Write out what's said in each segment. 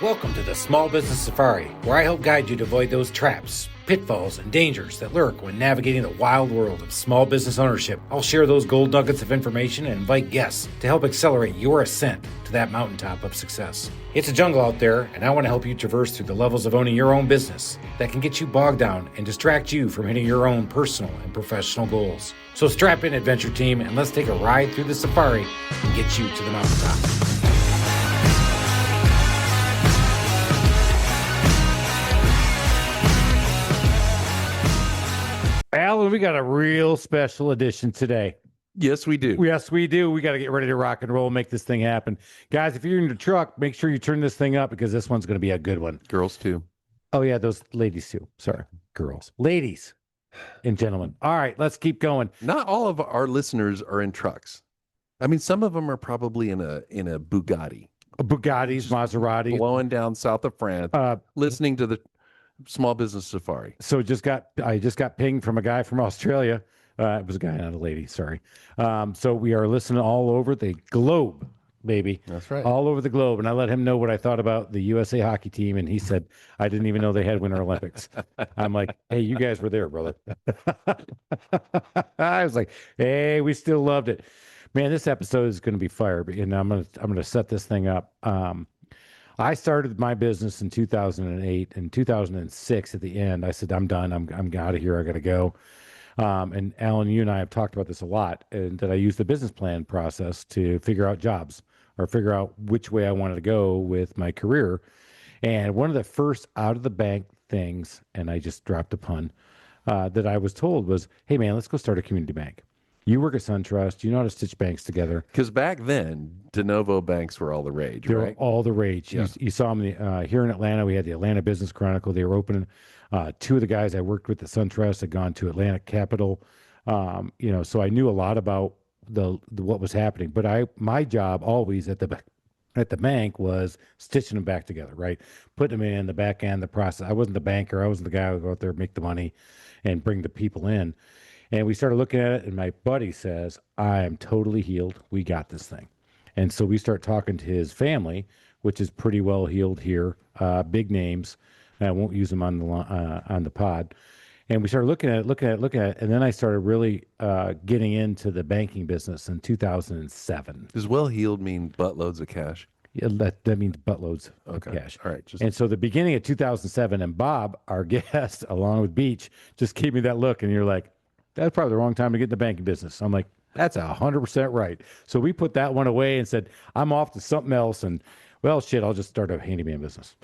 Welcome to the Small Business Safari, where I help guide you to avoid those traps, pitfalls, and dangers that lurk when navigating the wild world of small business ownership. I'll share those gold nuggets of information and invite guests to help accelerate your ascent to that mountaintop of success. It's a jungle out there, and I want to help you traverse through the levels of owning your own business that can get you bogged down and distract you from hitting your own personal and professional goals. So strap in, adventure team, and let's take a ride through the safari and get you to the mountaintop. Alan, we got a real special edition today. Yes, we do. Yes, we do. We got to get ready to rock and roll and make this thing happen. Guys, if you're in the truck, make sure you turn this thing up because this one's going to be a good one. Girls, too. Oh, yeah, those ladies, too. Sorry, girls. Ladies and gentlemen. All right, let's keep going. Not all of our listeners are in trucks. I mean, some of them are probably in a Bugatti. Bugattis, Maserati. Blowing down south of France, listening to the Small Business Safari. So I just got pinged from a guy from Australia. It was a guy, not a lady. Sorry. So we are listening all over the globe, baby. That's right. All over the globe. And I let him know what I thought about the USA hockey team. And he said, I didn't even know they had Winter Olympics. I'm like, hey, you guys were there, brother. I was like, hey, we still loved it. Man, this episode is going to be fire. And I'm going to set this thing up. I started my business in 2008. In 2006, at the end, I said, I'm done. I'm out of here. I got to go. And Alan, you and I have talked about this a lot, and that I use the business plan process to figure out jobs or figure out which way I wanted to go with my career. And one of the first out of the bank things, and I just dropped a pun, that I was told was, hey, man, let's go start a community bank. You work at SunTrust. You know how to stitch banks together. Because back then, de novo banks were all the rage, They right? were all the rage. Yeah. You saw them here in Atlanta. We had the Atlanta Business Chronicle. They were opening. Two of the guys I worked with at SunTrust had gone to Atlantic Capital. So I knew a lot about the what was happening. But my job always at the bank was stitching them back together, right? Putting them in the back end, the process. I wasn't the banker. I wasn't the guy who would go out there, make the money, and bring the people in. And we started looking at it, and my buddy says, I am totally healed. We got this thing. And so we start talking to his family, which is pretty well healed here, big names. And I won't use them on the pod. And we started looking at it, and then I started really getting into the banking business in 2007. Does well-heeled mean buttloads of cash? Yeah, that means buttloads of cash. All right. And so the beginning of 2007, and Bob, our guest, along with Beach, just gave me that look, and you're like, that's probably the wrong time to get in the banking business. I'm like, that's 100% right. So we put that one away and said, I'm off to something else. And well, shit, I'll just start a handyman business.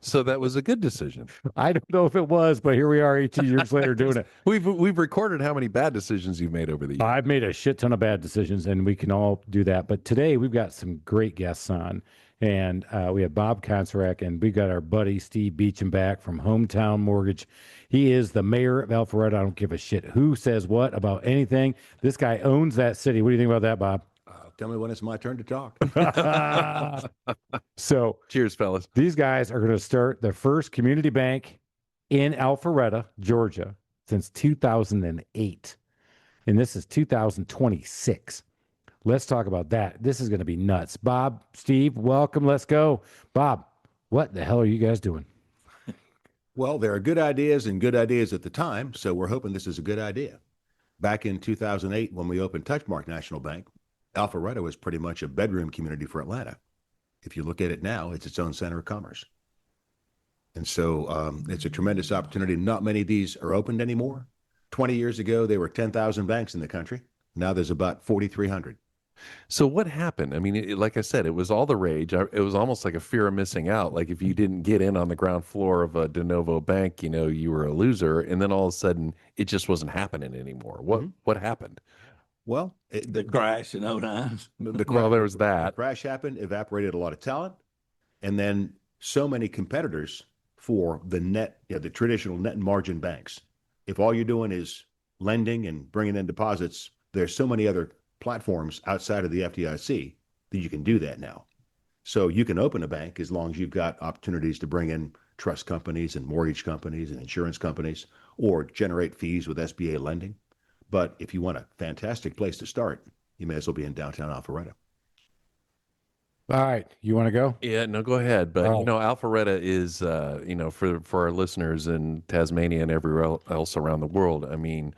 So that was a good decision. I don't know if it was, but here we are 18 years later doing it. We've recorded how many bad decisions you've made over the years. I've made a shit ton of bad decisions, and we can all do that. But today we've got some great guests on. And we have Bob Koncerak, and we got our buddy Steve Beecham back from Hometown Mortgage. He is the mayor of Alpharetta. I don't give a shit who says what about anything. This guy owns that city. What do you think about that, Bob? Tell me when it's my turn to talk. So, cheers, fellas. These guys are going to start the first community bank in Alpharetta, Georgia, since 2008. And this is 2026. Let's talk about that. This is going to be nuts. Bob, Steve, welcome. Let's go. Bob, what the hell are you guys doing? Well, there are good ideas and good ideas at the time, so we're hoping this is a good idea. Back in 2008, when we opened Touchmark National Bank, Alpharetta was pretty much a bedroom community for Atlanta. If you look at it now, it's its own center of commerce. And so it's a tremendous opportunity. Not many of these are opened anymore. 20 years ago, there were 10,000 banks in the country. Now there's about 4,300. So what happened? I mean, like I said, it was all the rage. It was almost like a fear of missing out. Like if you didn't get in on the ground floor of a de novo bank, you were a loser. And then all of a sudden, it just wasn't happening anymore. What happened? Well, the crash in 09. Well, there was that. The crash happened, evaporated a lot of talent, and then so many competitors for the the traditional net and margin banks. If all you're doing is lending and bringing in deposits, there's so many other platforms outside of the FDIC that you can do that now. So you can open a bank as long as you've got opportunities to bring in trust companies and mortgage companies and insurance companies, or generate fees with SBA lending. But if you want a fantastic place to start, you may as well be in downtown Alpharetta. All right, you want to go? Yeah, no, go ahead. But All right. Alpharetta is, for our listeners in Tasmania and everywhere else around the world. I mean,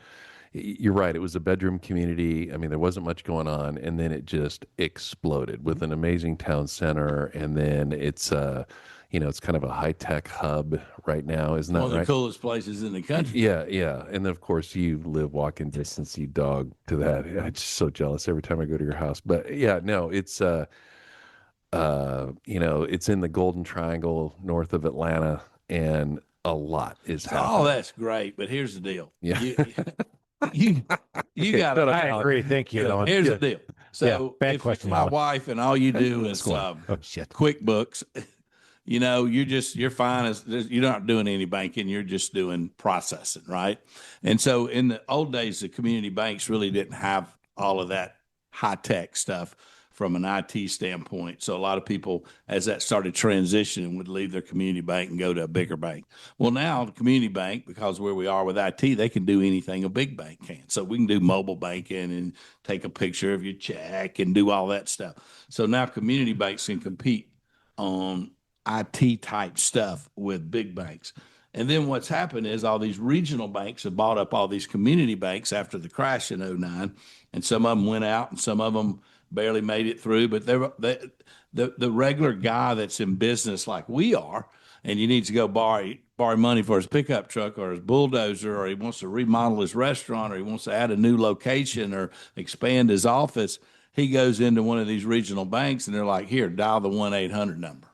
you're right. It was a bedroom community. I mean, there wasn't much going on, and then it just exploded with an amazing town center. And then it's kind of a high tech hub right now, isn't that One of the right? coolest places in the country. Yeah, yeah. And then, of course, you live walking distance, you dog to that. I'm just so jealous every time I go to your house. But yeah, no, it's in the Golden Triangle north of Atlanta, and a lot is So happening. all that's great, but here's the deal. Yeah. You got Shut up, to. I Alan. agree. Thank you, Ellen. Here's the deal. So bad if question, my Alan. wife and all you do is Oh shit. QuickBooks, you're fine as you're not doing any banking, you're just doing processing, right? And so in the old days, the community banks really didn't have all of that high tech stuff from an IT standpoint. So a lot of people, as that started transitioning, would leave their community bank and go to a bigger bank. Well, now the community bank, because where we are with IT, they can do anything a big bank can. So we can do mobile banking and take a picture of your check and do all that stuff. So now community banks can compete on IT type stuff with big banks. And then what's happened is all these regional banks have bought up all these community banks after the crash in '09, and some of them went out and some of them barely made it through. But the regular guy that's in business like we are, and you need to go borrow money for his pickup truck or his bulldozer, or he wants to remodel his restaurant, or he wants to add a new location or expand his office, he goes into one of these regional banks and they're like, here, dial the 1-800 number.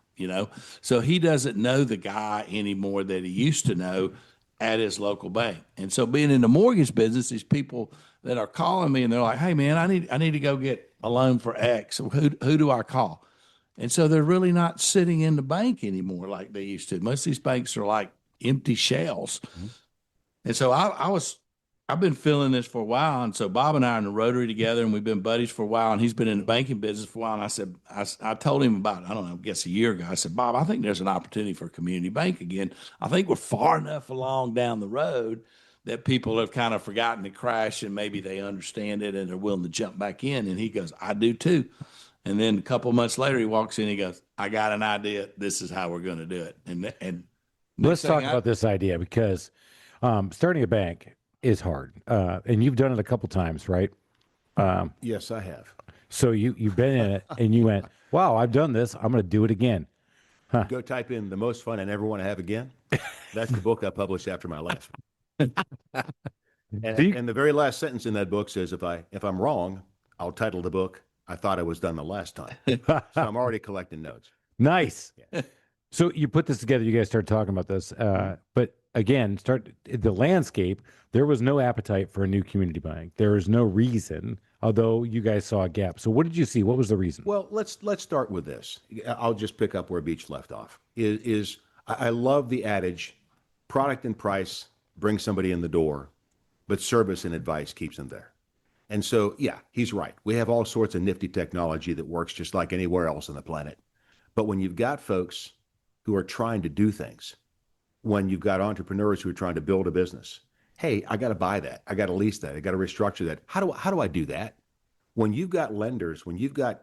So he doesn't know the guy anymore that he used to know at his local bank. And so being in the mortgage business, these people that are calling me and they're like, hey man, I need to go get a loan for X. Who do I call? And so they're really not sitting in the bank anymore like they used to. Most of these banks are like empty shells. Mm-hmm. And so I've been feeling this for a while. And so Bob and I are in the Rotary together, and we've been buddies for a while, and he's been in the banking business for a while. And I said, I told him about, I don't know, I guess a year ago, I said, Bob, I think there's an opportunity for a community bank again. I think we're far enough along down the road that people have kind of forgotten the crash and maybe they understand it and they're willing to jump back in. And he goes, I do too. And then a couple of months later, he walks in, he goes, I got an idea. This is how we're going to do it. And Let's talk about this idea because starting a bank is hard, and you've done it a couple times, right? Yes, I have. So you've been in it, and you went, "Wow, I've done this. I'm going to do it again." Go type in "the most fun I never want to have again." That's the book I published after my life. And the very last sentence in that book says, if I'm wrong, I'll title the book "I Thought I Was Done the Last Time." So I'm already collecting notes. Nice. Yeah. So you put this together. You guys started talking about this, but again, the landscape. There was no appetite for a new community bank. There was no reason, although you guys saw a gap. So what did you see? What was the reason? Well, let's start with this. I'll just pick up where Beach left off. I love the adage, product and price bring somebody in the door, but service and advice keeps them there. And so, yeah, he's right. We have all sorts of nifty technology that works just like anywhere else on the planet. But when you've got folks who are trying to do things, when you've got entrepreneurs who are trying to build a business, hey, I got to buy that. I got to lease that. I got to restructure that. How do I do that? When you've got lenders, when you've got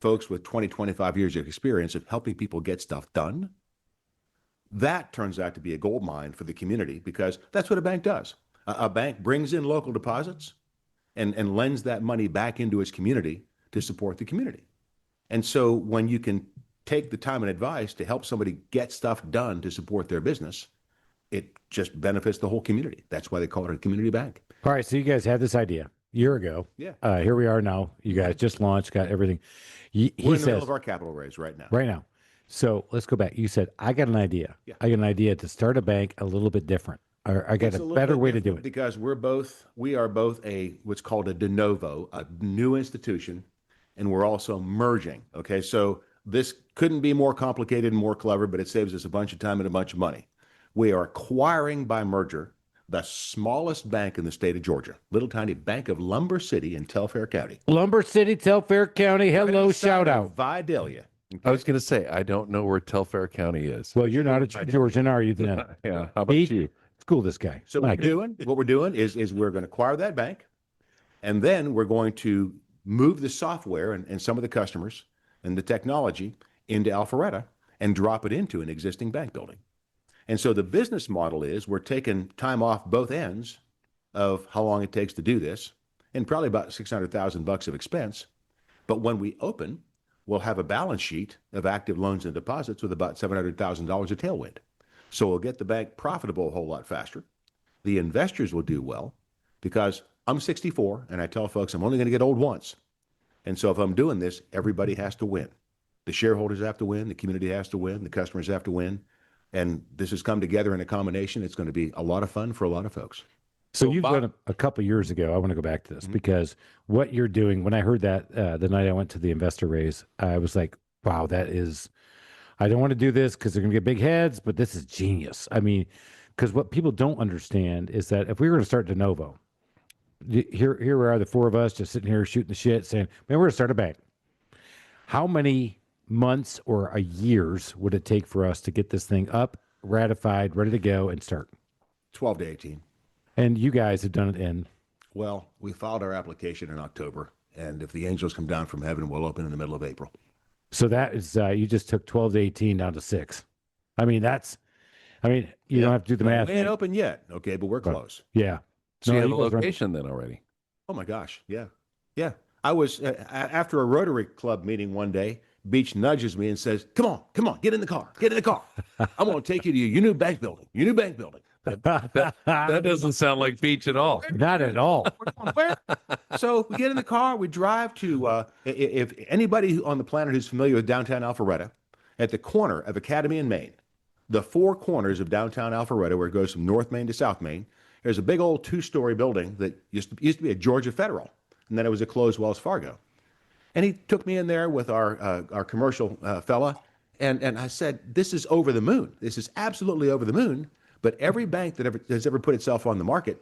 folks with 20, 25 years of experience of helping people get stuff done, that turns out to be a gold mine for the community because that's what a bank does. A bank brings in local deposits and lends that money back into its community to support the community. And so when you can take the time and advice to help somebody get stuff done to support their business, it just benefits the whole community. That's why they call it a community bank. All right. So you guys had this idea a year ago. Yeah. Here we are now. You guys just launched, got everything. He We're in the middle says of our capital raise right now. right now. So let's go back. You said, I got an idea. Yeah. I got an idea to start a bank a little bit different. Or I got It's a little better bit way to do different it. because we are both what's called a de novo, a new institution, and we're also merging. Okay, so this couldn't be more complicated and more clever, but it saves us a bunch of time and a bunch of money. We are acquiring by merger the smallest bank in the state of Georgia, little tiny Bank of Lumber City in Telfair County. Lumber City, Telfair County. Hello, shout out. Vidalia. I was going to say, I don't know where Telfair County is. Well, you're not a Georgian, are you then? Yeah. How about Pete? you? School this guy. So what we're doing is we're going to acquire that bank, and then we're going to move the software and some of the customers and the technology into Alpharetta and drop it into an existing bank building. And so the business model is we're taking time off both ends of how long it takes to do this, and probably about $600,000 of expense. But when we open, we'll have a balance sheet of active loans and deposits with about $700,000 of tailwind. So we'll get the bank profitable a whole lot faster. The investors will do well because I'm 64 and I tell folks I'm only going to get old once. And so if I'm doing this, everybody has to win. The shareholders have to win, the community has to win, the customers have to win. And this has come together in a combination. It's going to be a lot of fun for a lot of folks. So you've done a couple years ago. I want to go back to this because what you're doing, when I heard that the night I went to the investor raise, I was like, wow, I don't want to do this because they're going to get big heads, but this is genius. I mean, because what people don't understand is that if we were going to start de novo, here we are, the four of us just sitting here shooting the shit saying, man, we're going to start a bank. How many months or a years would it take for us to get this thing up, ratified, ready to go and start? 12 to 18. And you guys have done it in. Well, we filed our application in October, and if the angels come down from heaven, we'll open in the middle of April. So that is, you just took 12 to 18 down to 6. I mean, you don't have to do the math. We ain't open yet, okay, but we're close. Yeah. So you have a guys are- location then already. Oh my gosh, yeah. Yeah. I was, after a Rotary Club meeting one day, Beach nudges me and says, come on, get in the car. I'm going to take you to your new bank building, That doesn't sound like Beach at all. Not at all. Where? So we get in the car, we drive to, if anybody on the planet who's familiar with downtown Alpharetta, at the corner of Academy and Main, the four corners of downtown Alpharetta, where it goes from North Main to South Main, there's a big old two-story building that used to be a Georgia Federal, and then it was a closed Wells Fargo. And he took me in there with our commercial fella, and I said, this is over the moon. This is absolutely over the moon. But every bank that has ever put itself on the market,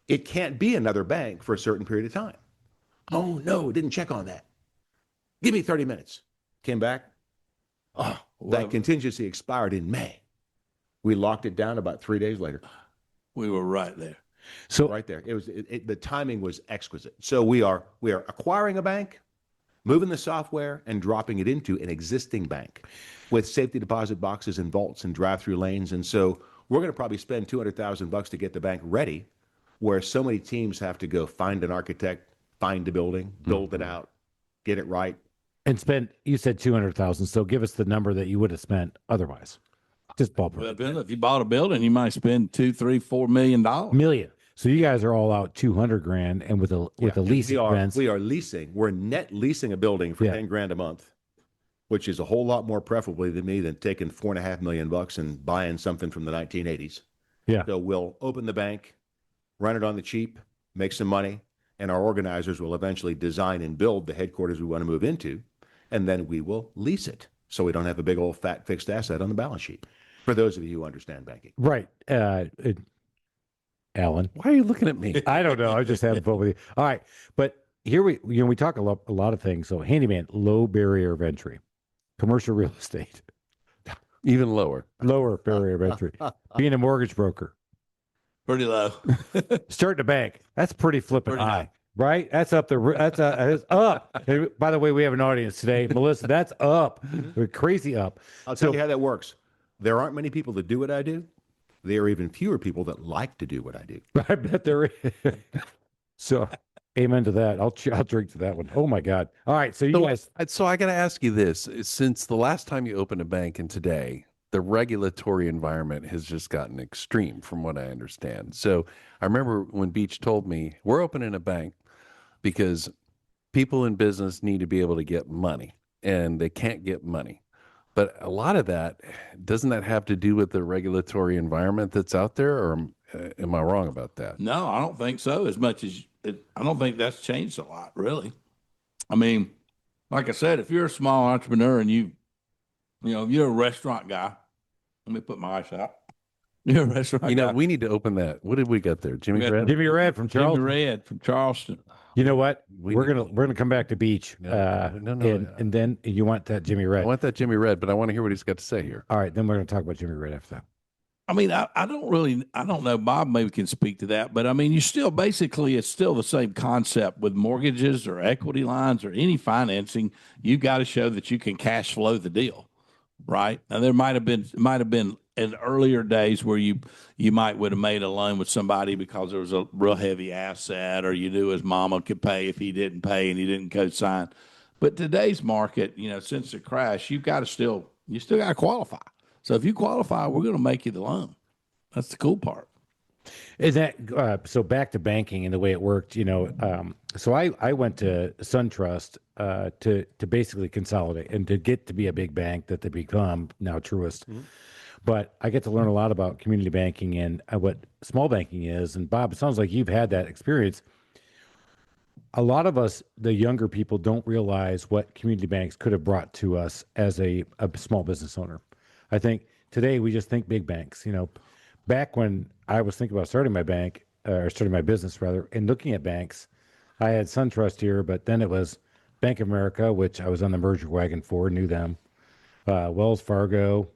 it can't be another bank for a certain period of time. Oh, no, didn't check on that. Give me 30 minutes. Came back. Oh, that contingency expired in May. We locked it down about 3 days later. We were right there. So Right there. The timing was exquisite. So we are acquiring a bank, moving the software, and dropping it into an existing bank with safety deposit boxes and vaults and drive-through lanes. And so we're going to probably spend $200,000 to get the bank ready, where so many teams have to go find an architect, find a building, build it out, get it right. and you said 200,000. So give us the number that you would have spent otherwise. Just ballpark. Well, Bill, if you bought a building, you might spend $2-3-4 million. Million. So you guys are all out 200 grand, and with a lease expense. We are leasing. We're net leasing a building for 10 grand a month, which is a whole lot more preferably than me than taking $4.5 million and buying something from the 1980s. Yeah. So we'll open the bank, run it on the cheap, make some money, and our organizers will eventually design and build the headquarters we want to move into, and then we will lease it so we don't have a big old fat fixed asset on the balance sheet. For those of you who understand banking. Right. Alan. Why are you looking at me? I don't know. I was just having fun with you. All right. But here we talk a lot of things. So handyman, low barrier of entry. Commercial real estate, Even lower. lower barrier of entry. Being a mortgage broker. Pretty low. Starting a bank. That's pretty flipping Pretty high. Right? That's up there. That's up. Hey, by the way, we have an audience today. Melissa, that's up. We're crazy up. I'll tell you how that works. There aren't many people that do what I do. There are even fewer people that like to do what I do. I bet there is. So, amen to that. I'll drink to that one. Oh my God. All right. So you guys, So I got to ask you this: since the last time you opened a bank and today, the regulatory environment has just gotten extreme, from what I understand. So I remember when Beach told me we're opening a bank because people in business need to be able to get money, and they can't get money. But a lot of that, doesn't that have to do with the regulatory environment that's out there, or am I wrong about that? No, I don't think so. As much as I don't think that's changed a lot, really. I mean, like I said, if you're a small entrepreneur and if you're a restaurant guy, let me put my eyes out. You're a restaurant guy. We need to open that. What did we get there? Jimmy We got Brad? Jimmy Red from Jimmy Charleston. Red from Charleston. You know what? We We're need- gonna come back to Beach. No. And then you want that Jimmy I Red. want that Jimmy Red, but I want to hear what he's got to say here. All right, then we're gonna talk about Jimmy Red after that. I mean, I don't know. Bob maybe can speak to that, but I mean, you still basically, it's still the same concept with mortgages or equity lines or any financing. You got to show that you can cash flow the deal, right? Now there might have been in earlier days where you might would have made a loan with somebody because there was a real heavy asset, or you knew his mama could pay if he didn't pay and he didn't co-sign. But today's market, since the crash, you still got to qualify. So if you qualify, we're going to make you the loan. That's the cool part. Is that so? Back to banking and the way it worked, So I went to SunTrust to basically consolidate and to get to be a big bank that they become now, Truist. But I get to learn a lot about community banking and what small banking is. And Bob, it sounds like you've had that experience. A lot of us, the younger people, don't realize what community banks could have brought to us as a small business owner. I think today we just think big banks. Back when I was thinking about starting my bank, or starting my business rather, and looking at banks, I had SunTrust here, but then it was Bank of America, which I was on the merger wagon for, knew them, Wells Fargo.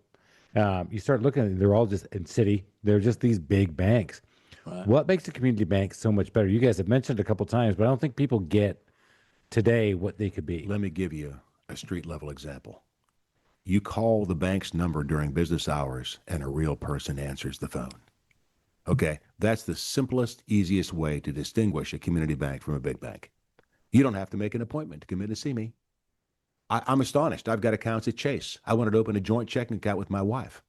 You start looking, they're all just in Citi. They're just these big banks. Right. What makes a community bank so much better? You guys have mentioned it a couple times, but I don't think people get today what they could be. Let me give you a street level example. You call the bank's number during business hours and a real person answers the phone. Okay, that's the simplest, easiest way to distinguish a community bank from a big bank. You don't have to make an appointment to come in to see me. I'm astonished. I've got accounts at Chase. I wanted to open a joint checking account with my wife.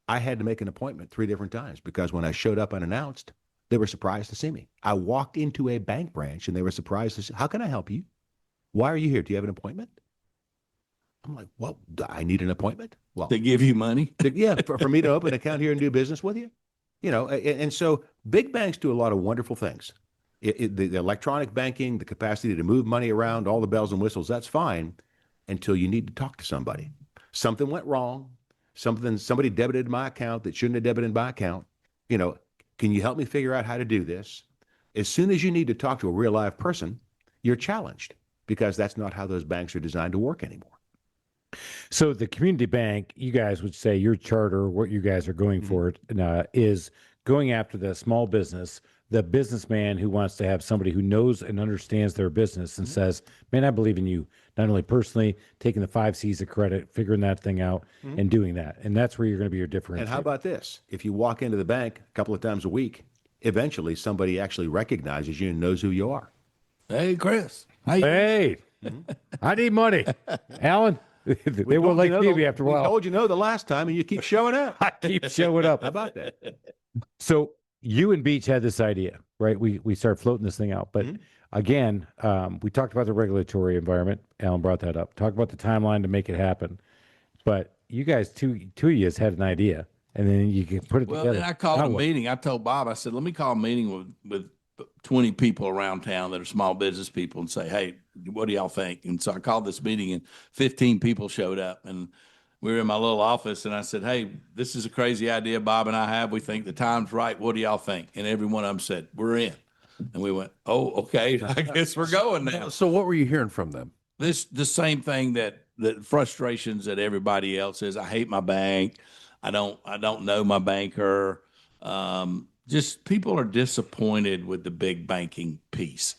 I had to make an appointment 3 different times because when I showed up unannounced, they were surprised to see me. I walked into a bank branch and they were surprised to see, how can I help you? Why are you here? Do you have an appointment? I'm like, well, I need an appointment. Well, They give you money. yeah, for me to open an account here and do business with you. And so big banks do a lot of wonderful things. The electronic banking, the capacity to move money around, all the bells and whistles, that's fine until you need to talk to somebody. Something went wrong. Somebody debited my account that shouldn't have debited my account. Can you help me figure out how to do this? As soon as you need to talk to a real live person, you're challenged because that's not how those banks are designed to work anymore. So the community bank, you guys would say your charter, what you guys are going for, is going after the small business, the businessman who wants to have somebody who knows and understands their business and says, man, I believe in you, not only personally, taking the 5 C's of credit, figuring that thing out and doing that. And that's where you're going to be your differentiator. And how about this? If you walk into the bank a couple of times a week, eventually somebody actually recognizes you and knows who you are. Hey, Chris. Hey. Hey, I need money. Alan, they won't like me after a while. We told you no the last time and you keep showing up. I keep showing up. How about that? So you and Beach had this idea, right? We started floating this thing out. But again, we talked about the regulatory environment. Alan brought that up. Talked about the timeline to make it happen. But you guys, two of you had an idea, and then you can put it Well, together. then I called a meeting. I told Bob, I said, let me call a meeting with 20 people around town that are small business people and say, hey, what do y'all think? And so I called this meeting and 15 people showed up, and we were in my little office, and I said, hey, this is a crazy idea Bob and I have. We think the time's right. What do y'all think? And every one of them said, we're in. And we went, oh, okay, I guess we're going now. So what were you hearing from them? The same thing that frustrations that everybody else is. I hate my bank. I don't know my banker. Just people are disappointed with the big banking piece.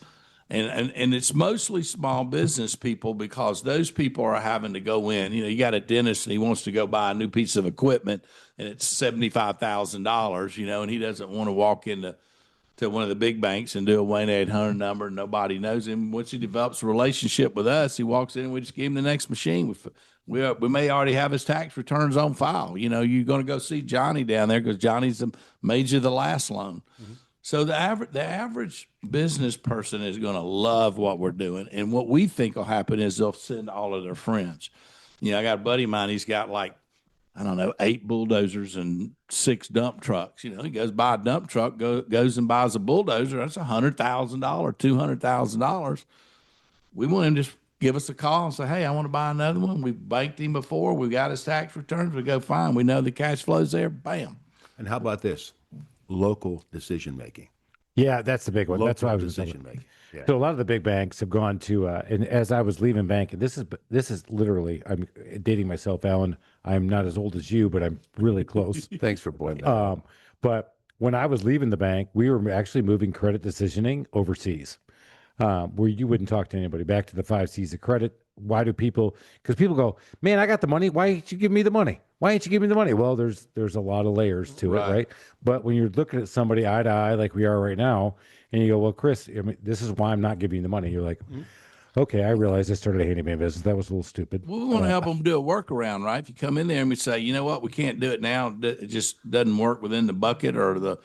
And it's mostly small business people because those people are having to go in. You got a dentist and he wants to go buy a new piece of equipment and it's $75,000, and he doesn't want to walk into one of the big banks and do a 1-800 number. And nobody knows him. Once he develops a relationship with us, he walks in and we just give him the next machine. We may already have his tax returns on file. You're going to go see Johnny down there because Johnny's made you the last loan. So the average business person is going to love what we're doing. And what we think will happen is they'll send all of their friends. I got a buddy of mine, he's got 8 bulldozers and 6 dump trucks. He goes buy a dump truck, goes and buys a bulldozer. That's $100,000, $200,000. We want him to just give us a call and say, hey, I want to buy another one. We've banked him before. We've got his tax returns. We go, fine. We know the cash flow's there. Bam. And how about this? Local decision making. Yeah, that's the big one. That's what I was decision saying. making. Yeah. So a lot of the big banks have gone to, and as I was leaving bank, and this is literally, I'm dating myself, Alan. I'm not as old as you, but I'm really close. Thanks for pointing that out. But when I was leaving the bank, we were actually moving credit decisioning overseas, where you wouldn't talk to anybody. Back to the 5 C's of credit. Why do people? Because people go, man, I got the money. Why ain't you give me the money? Why ain't you give me the money? Well, there's a lot of layers to it, right? But when you're looking at somebody eye to eye, like we are right now, and you go, well, Chris, I mean, this is why I'm not giving you the money. You're like, okay, I realized I started a handyman business. That was a little stupid. Well, we want to help them do a workaround, right? If you come in there and we say, you know what, we can't do it now. It just doesn't work within the bucket or the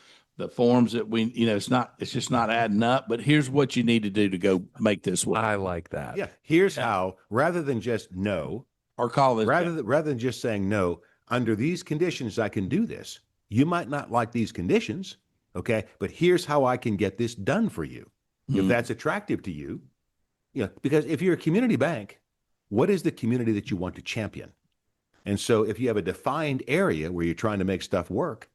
forms that we, it's just not adding up. But here's what you need to do to go make this work. I like that. Yeah. Here's how, rather than just no, Or call this. rather than just saying no, under these conditions, I can do this. You might not like these conditions, okay? But here's how I can get this done for you. If that's attractive to you, because if you're a community bank, what is the community that you want to champion? And so if you have a defined area where you're trying to make stuff work,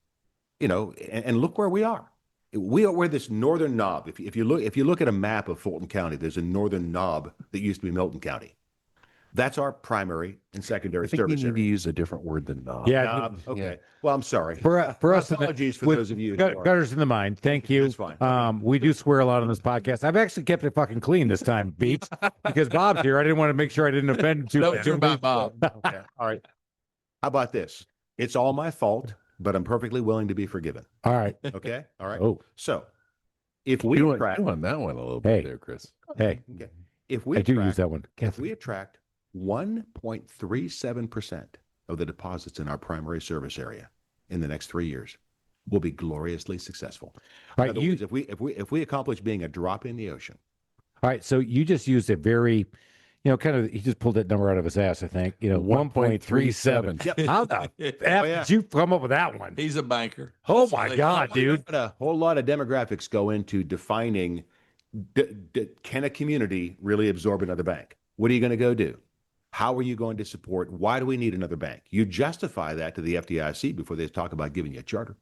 and look where we are. We're this northern knob. If you look at a map of Fulton County, there's a northern knob that used to be Milton County. That's our primary and secondary I think you service need to area. use a different word than knob. Yeah, Knob. Okay. Yeah. Well, I'm sorry. for us, Apologies for with those of you. gutters in the mind. Thank you. That's fine. We do swear a lot on this podcast. I've actually kept it fucking clean this time, Beach, because Bob's here. I didn't want to make sure I didn't offend too Don't much. worry about Bob. Okay. All right. How about this? It's all my fault, but I'm perfectly willing to be forgiven. All right. Okay. All right. Oh, So if we You attract, on that one a little Hey. bit there, Chris. hey, okay, if we I do attract, use that one. if we attract 1.37% of the deposits in our primary service area in the next 3 years, we'll be gloriously successful. All In right, other you, words, if we accomplish being a drop in the ocean, all right. So you just used a very, kind of. He just pulled that number out of his ass. I think. 1.37. Yep. How the f yeah. did you come up with that one? He's a banker. Oh my God, dude. a whole lot of demographics go into defining can a community really absorb another bank? What are you going to go do? How are you going to support? Why do we need another bank? You justify that to the FDIC before they talk about giving you a charter.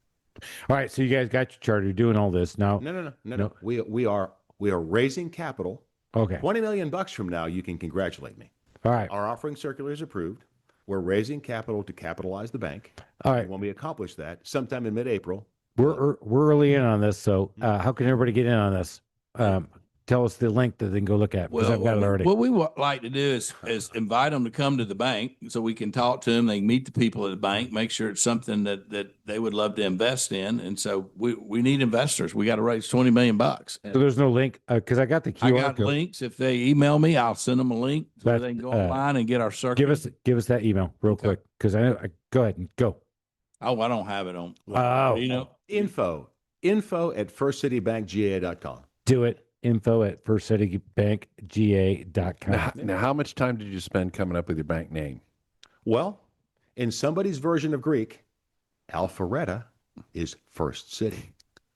All right. So you guys got your charter. You're doing all this now. No. We are raising capital. Okay. $20 million from now, you can congratulate me. All right. Our offering circular is approved. We're raising capital to capitalize the bank. All And right. when we accomplish that, sometime in mid-April, We're early in on this. So how can everybody get in on this? Tell us the link that they can go look at because I've got it already. What we like to do is invite them to come to the bank so we can talk to them. They can meet the people at the bank, make sure it's something that they would love to invest in. And so we need investors. We got to raise $20 million. So there's no link because I got the I QR got code. links. If they email me, I'll send them a link so That's, they can go online and get our circuit. Give us that email real quick because I know. Go ahead and go. Oh, I don't have it on. Oh, info at firstcitybankga.com. do it. Info at firstcitybankga.com. Now, how much time did you spend coming up with your bank name? Well, in somebody's version of Greek, Alpharetta is First City.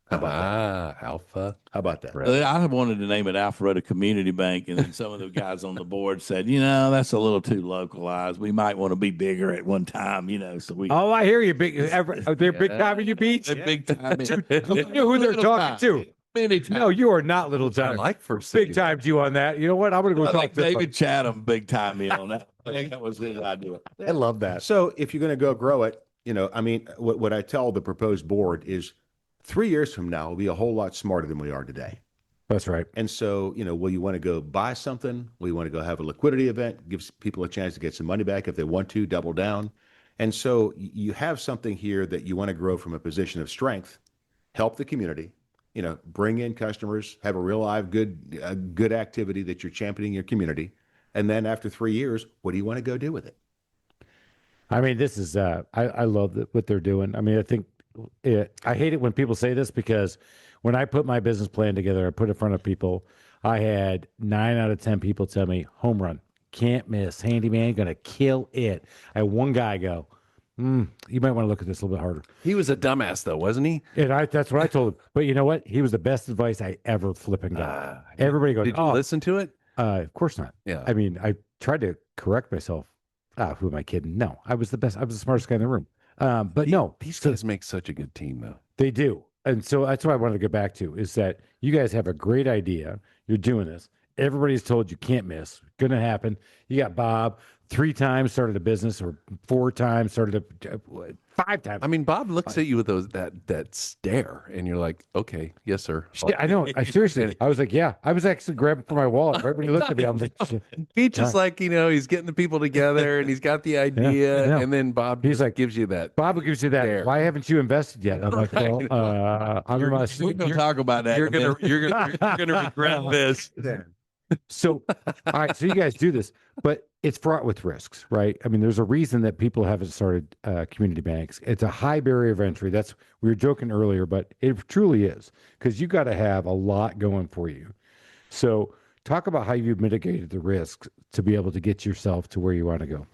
How about that? Alpha. How about that? I wanted to name it Alpharetta Community Bank, and then some of the guys on the board said, that's a little too localized. We might want to be bigger at one time, So we Oh, I hear you. They're big time in your beach. they're big time. You know who they're talking to. Many times. No, you are not little I time. like First City. Big time you on that. You know what? I'm going to go talk Like to David Chatham, big time me on that. I think that was his idea. I love that. So if you're going to go grow it, what I tell the proposed board is 3 years from now, we'll be a whole lot smarter than we are today. That's right. And so, will you want to go buy something? Will you want to go have a liquidity event? Gives people a chance to get some money back if they want to, double down. And so you have something here that you want to grow from a position of strength, help the community, bring in customers, have a real live good activity that you're championing your community. And then after 3 years, what do you want to go do with it? I mean, this is, I love what they're doing. I mean, I think I hate it when people say this because when I put my business plan together, I put it in front of people, I had 9 out of 10 people tell me, home run, can't miss, handyman, going to kill it. I had one guy go, you might want to look at this a little bit harder. He was a dumbass, though, wasn't he? And that's what I told him. But you know what? He was the best advice I ever flipping got. Everybody goes, Did you listen to it? Of course not. Yeah. I mean, I tried to correct myself. Who am I kidding? No, I was the best. I was the smartest guy in the room. But no, These guys make such a good team, though. they do. And so that's what I wanted to get back to is that you guys have a great idea. You're doing this. Everybody's told you can't miss. Gonna happen. You got Bob 3 times started a business, or 4 times started a 5 times. I mean, Bob looks at you with that stare, and you're like, okay, yes, sir. Yeah, I know. I seriously, I was like, yeah. I was actually grabbing for my wallet right when he looked at me. I'm like, shit. Beach is like, he's getting the people together, and he's got the idea, know. and then Bob He's just like, gives you that. Bob gives you that. Stare. Why haven't you invested yet? I'm like, well, I'm in my We're going to talk about that. You're in a minute. you're gonna regret this. So, all right. So you guys do this, but it's fraught with risks, right? I mean, there's a reason that people haven't started community banks. It's a high barrier of entry. We were joking earlier, but it truly is, because you got to have a lot going for you. So talk about how you've mitigated the risks to be able to get yourself to where you want to go.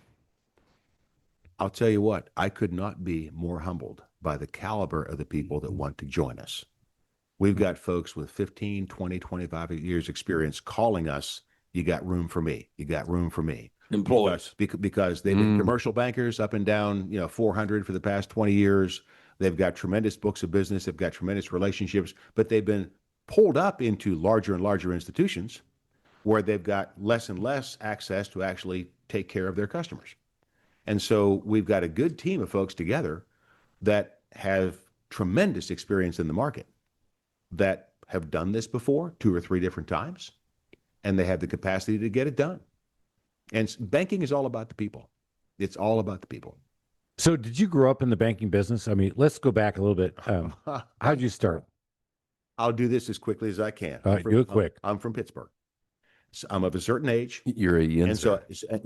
I'll tell you what, I could not be more humbled by the caliber of the people that want to join us. We've got folks with 15, 20, 25 years experience calling us, you got room for me. You got room for me. Employees. Because they've been commercial bankers up and down, 400 for the past 20 years. They've got tremendous books of business. They've got tremendous relationships, but they've been pulled up into larger and larger institutions where they've got less and less access to actually take care of their customers. And so we've got a good team of folks together that have tremendous experience in the market, that have done this before 2 or 3 different times, and they have the capacity to get it done. And banking is all about the people. It's all about the people. So did you grow up in the banking business? I mean, let's go back a little bit. How'd you start? I'll do this as quickly as I can. All right, do it quick. I'm from Pittsburgh. So I'm of a certain age. You're a Yinzer. And so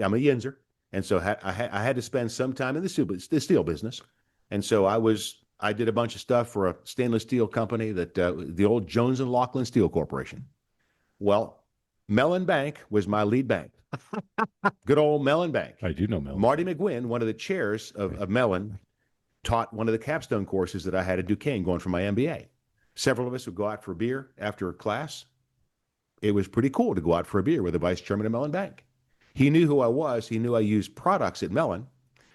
I'm a Yinzer. And so I had to spend some time in the steel business. And so I did a bunch of stuff for a stainless steel company that the old Jones and Laughlin Steel Corporation. Well, Mellon Bank was my lead bank. Good old Mellon Bank. I do know Mel. Marty McGuinn, one of the chairs of Mellon, taught one of the capstone courses that I had at Duquesne going for my MBA. Several of us would go out for a beer after class. It was pretty cool to go out for a beer with the vice chairman of Mellon Bank. He knew who I was. He knew I used products at Mellon.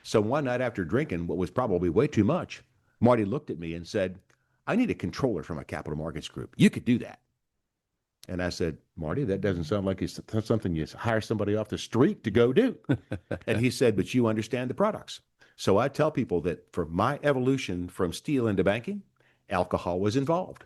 So one night after drinking what was probably way too much, Marty looked at me and said, I need a controller for my capital markets group. You could do that. And I said, Marty, that doesn't sound like it's something you hire somebody off the street to go do. And he said, but you understand the products. So I tell people that for my evolution from steel into banking, alcohol was involved.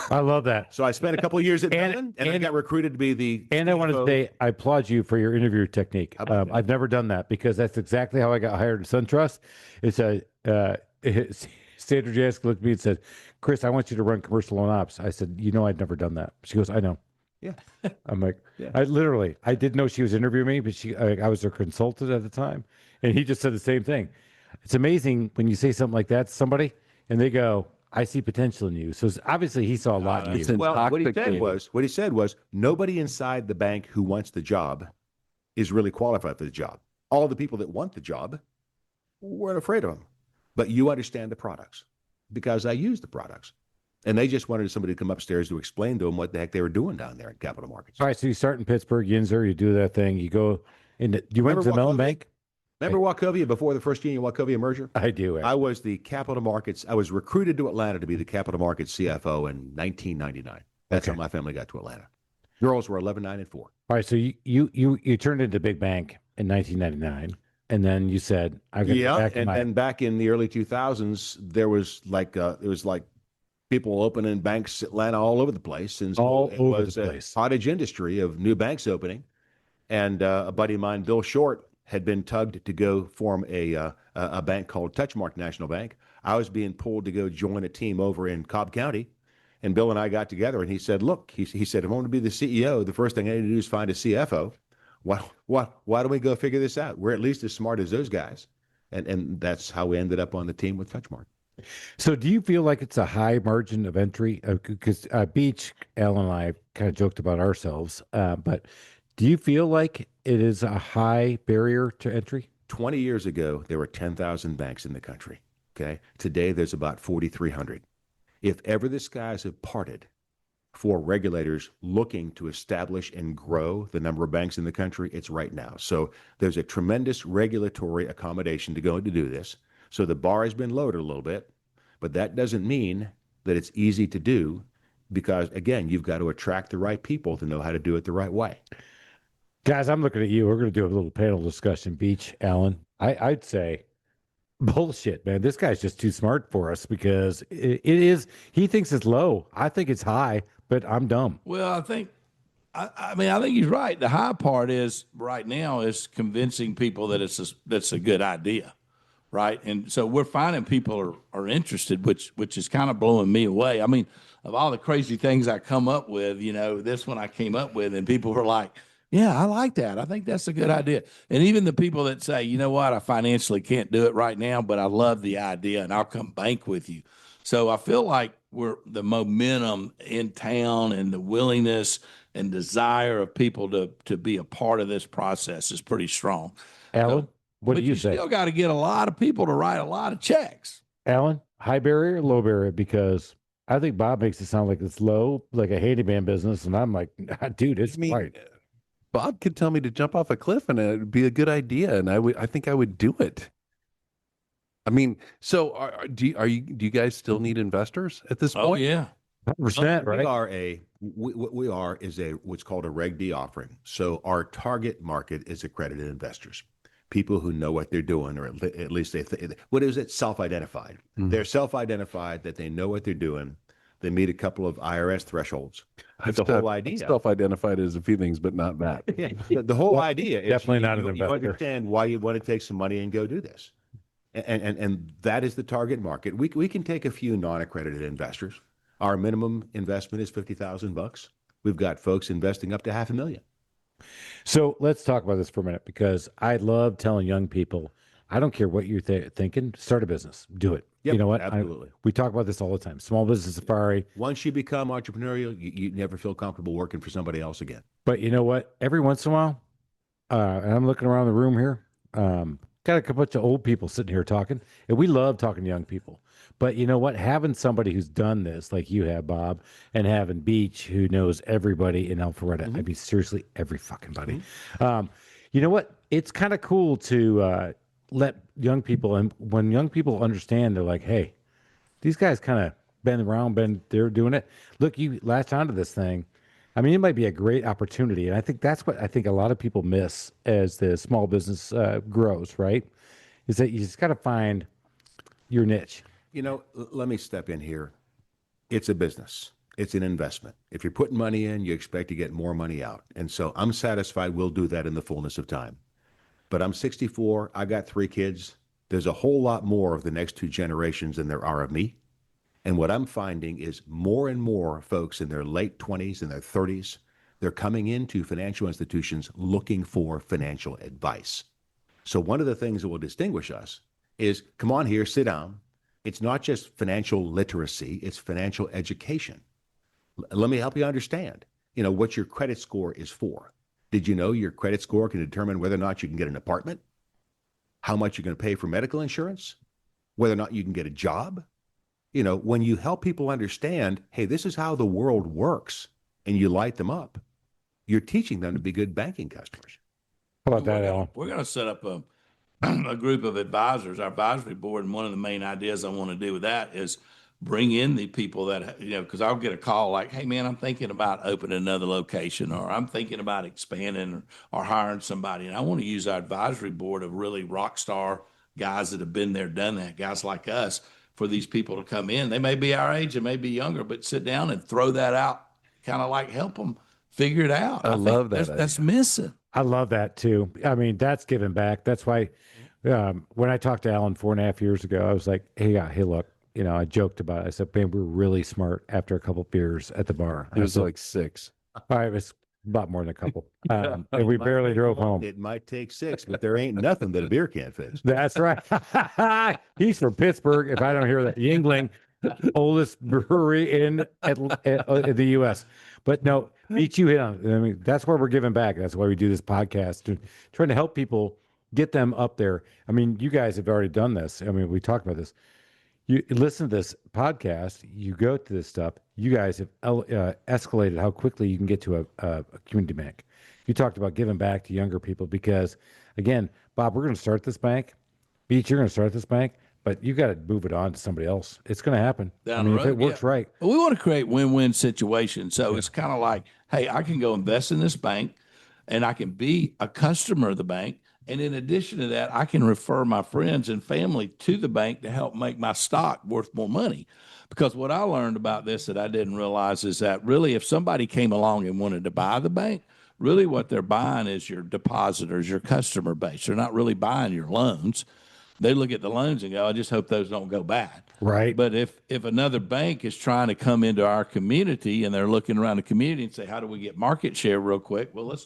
I love that. So I spent a couple of years at Mellon, and I got recruited to be the And I want to CFO. say, I applaud you for your interview technique. about that? I've never done that, because that's exactly how I got hired at SunTrust. It's Sandra Jask looked at me and said, Chris, I want you to run commercial loan ops. I said, I'd never done that. She goes, I know. Yeah. I'm like, Yeah. I didn't know she was interviewing me, but I was her consultant at the time. And he just said the same thing. It's amazing when you say something like that to somebody and they go, I see potential in you. So obviously he saw a lot in it's you. Well, what he intoxicating. said was nobody inside the bank who wants the job is really qualified for the job. All the people that want the job weren't afraid of him. But you understand the products because I use the products. And they just wanted somebody to come upstairs to explain to them what the heck they were doing down there in capital markets. All right. So you start in Pittsburgh, Yinzer, you do that thing. You go into, you went Remember to the Mellon Wachovia? Bank? Remember Wachovia before the first Union Wachovia merger? I do. I was the capital markets. I was recruited to Atlanta to be the capital markets CFO in 1999. That's how my family got to Atlanta. Girls were 11, 9, and 4. All right. So you turned into big bank in 1999. And then you said, I got Yeah, back in my, and back in the early 2000s, there was like it was like people opening banks Atlanta all over the place, and so All it over was the a place. cottage industry of new banks opening. And a buddy of mine, Bill Short, had been tugged to go form a bank called Touchmark National Bank. I was being pulled to go join a team over in Cobb County, and Bill and I got together, and he said, "Look," he said, "if I want to be the CEO, the first thing I need to do is find a CFO. Why don't we go figure this out? We're at least as smart as those guys." And that's how we ended up on the team with Touchmark. So do you feel like it's a high margin of entry? Because Beach, Al and I kind of joked about ourselves, but do you feel like it is a high barrier to entry? 20 years ago, there were 10,000 banks in the country. Okay. Today, there's about 4,300. If ever the skies have parted for regulators looking to establish and grow the number of banks in the country, it's right now. So there's a tremendous regulatory accommodation to go to do this. So the bar has been lowered a little bit, but that doesn't mean that it's easy to do. because again, you've got to attract the right people to know how to do it the right way. Guys, I'm looking at you. We're going to do a little panel discussion. Beach, Alan, I'd say bullshit, man. This guy's just too smart for us because it is. He thinks it's low. I think it's high, but I'm dumb. Well, I mean, I think he's right. The high part is right now is convincing people that that's a good idea, right? And so we're finding people are interested, which is kind of blowing me away. I mean, of all the crazy things I come up with, this one I came up with, and people were like, "Yeah, I like that. I think that's a good idea." And even the people that say, "You know what? I financially can't do it right now, but I love the idea, and I'll come bank with you." So I feel like the momentum in town and the willingness and desire of people to be a part of this process is pretty strong. Alan, what But do you you say? still got to get a lot of people to write a lot of checks. Alan, high barrier, low barrier? Because I think Bob makes it sound like it's low, like a handyman business, and I'm like, nah, dude, it's I mean, right. Bob could tell me to jump off a cliff and it'd be a good idea, and I think I would do it. I mean, so do you guys still need investors at this Oh point? yeah. 100%, We right? are what we are is what's called a Reg D offering. So our target market is accredited investors, people who know what they're doing, or at least what is it? Self-identified. They're self-identified that they know what they're doing. They meet a couple of IRS thresholds. But the whole idea, Self-identified as a few things, but not that. yeah, the whole idea is definitely not an you investor. understand why you want to take some money and go do this. And that is the target market. We can take a few non-accredited investors. Our minimum investment is $50,000. We've got folks investing up to $500,000. So let's talk about this for a minute because I love telling young people, I don't care what you're thinking, start a business, do it. Yep, You know what? absolutely. We talk about this all the time. Small business safari. Once you become entrepreneurial, you never feel comfortable working for somebody else again. But you know what? Every once in a while, and I'm looking around the room here, got a bunch of old people sitting here talking, and we love talking to young people. But you know what? Having somebody who's done this, like you have, Bob, and having Beach, who knows everybody in Alpharetta. I mean, seriously, every fucking buddy. You know what? It's kind of cool to let young people, and when young people understand, they're like, hey, these guys kind of they're doing it. Look, you latch onto this thing. I mean, it might be a great opportunity. And I think that's what I think a lot of people miss as the small business grows, right? Is that you just got to find your niche. Let me step in here. It's a business. It's an investment. If you're putting money in, you expect to get more money out. And so I'm satisfied we'll do that in the fullness of time. But I'm 64. I got 3 kids. There's a whole lot more of the next 2 generations than there are of me. And what I'm finding is more and more folks in their late 20s and their 30s, they're coming into financial institutions looking for financial advice. So one of the things that will distinguish us is, come on here, sit down. It's not just financial literacy, it's financial education. Let me help you understand, what your credit score is for. Did you know your credit score can determine whether or not you can get an apartment, how much you're going to pay for medical insurance, whether or not you can get a job? When you help people understand, hey, this is how the world works, and you light them up, you're teaching them to be good banking customers. How about that, Alan? We're going to set up a group of advisors, our advisory board, and one of the main ideas I want to do with that is bring in the people that, because I'll get a call like, hey, man, I'm thinking about opening another location, or I'm thinking about expanding or hiring somebody. And I want to use our advisory board of really rock star guys that have been there, done that, guys like us, for these people to come in. They may be our age, they may be younger, but sit down and throw that out, kind of like help them figure it out. I love think that That's missing. I love that too. I mean, that's giving back. That's why when I talked to Alan 4.5 years ago, I was like, hey, look, I joked about it. I said, man, we're really smart after a couple beers at the bar. It was like 6. It was about more than a couple. And we barely drove home. It might take 6, but there ain't nothing that a beer can't fix. That's right. He's from Pittsburgh. If I don't hear that, Yingling, oldest brewery in the U.S. But no, Beach, you hit on. I mean, that's why we're giving back. That's why we do this podcast, trying to help people get them up there. I mean, you guys have already done this. I mean, we talked about this. You listen to this podcast, you go to this stuff. You guys have escalated how quickly you can get to a community bank. You talked about giving back to younger people because, again, Bob, we're going to start this bank. Beach, you're going to start this bank. but you got to move it on to somebody else. It's going to happen. Down the if it road, works yeah. right. We want to create win-win situations. So it's kind of like, hey, I can go invest in this bank and I can be a customer of the bank. And in addition to that, I can refer my friends and family to the bank to help make my stock worth more money. Because what I learned about this that I didn't realize is that really if somebody came along and wanted to buy the bank, really what they're buying is your depositors, your customer base. They're not really buying your loans. They look at the loans and go, I just hope those don't go bad. Right. But if another bank is trying to come into our community and they're looking around the community and say, how do we get market share real quick? Well,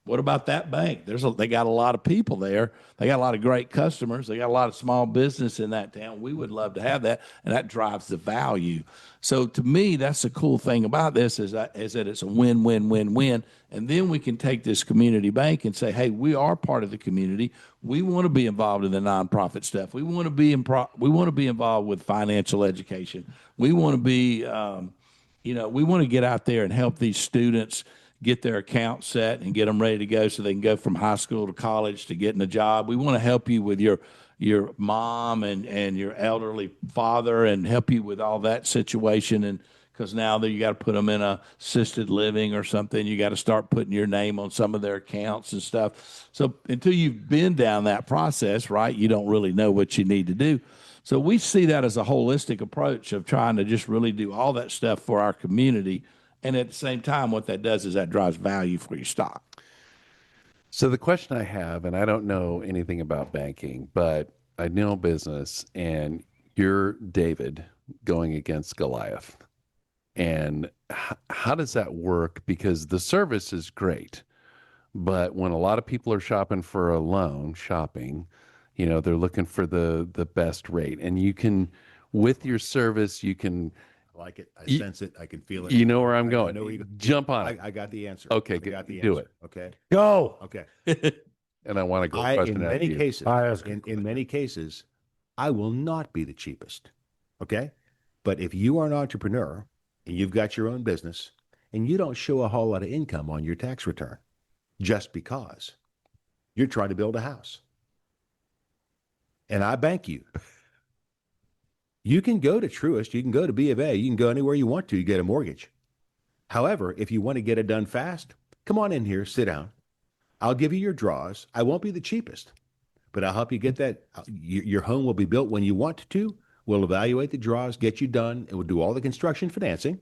what about that bank? They got a lot of people there. They got a lot of great customers. They got a lot of small business in that town. We would love to have that, and that drives the value. So to me, that's the cool thing about this is that it's a win-win-win-win. And then we can take this community bank and say, hey, we are part of the community. We want to be involved in the nonprofit stuff. We want to be involved with financial education. We want to be, we want to get out there and help these students get their account set and get them ready to go so they can go from high school to college to getting a job. We want to help you with your mom and your elderly father and help you with all that situation. And because now that you got to put them in a assisted living or something, you got to start putting your name on some of their accounts and stuff. So until you've been down that process, right, you don't really know what you need to do. So we see that as a holistic approach of trying to just really do all that stuff for our community. And at the same time, what that does is that drives value for your stock. So the question I have, and I don't know anything about banking, but I know business, and you're David going against Goliath. And how does that work? Because the service is great, but when a lot of people are shopping for a loan, they're looking for the best rate. And you can, with your service, you can. I like it. I sense it. I can feel it. You know where I'm going. I know where you go. Jump on it. I got the answer. Okay, I got the do answer. it. Okay. Go. Okay. And I want to go In question out many you. cases, I ask a in many cases, I will not be the cheapest. Okay. But if you are an entrepreneur and you've got your own business and you don't show a whole lot of income on your tax return just because you're trying to build a house, and I bank you. You can go to Truist, you can go to B of A, you can go anywhere you want to get a mortgage. However, if you want to get it done fast, come on in here, sit down. I'll give you your draws. I won't be the cheapest, but I'll help you get that. Your home will be built when you want to. We'll evaluate the draws, get you done, and we'll do all the construction financing.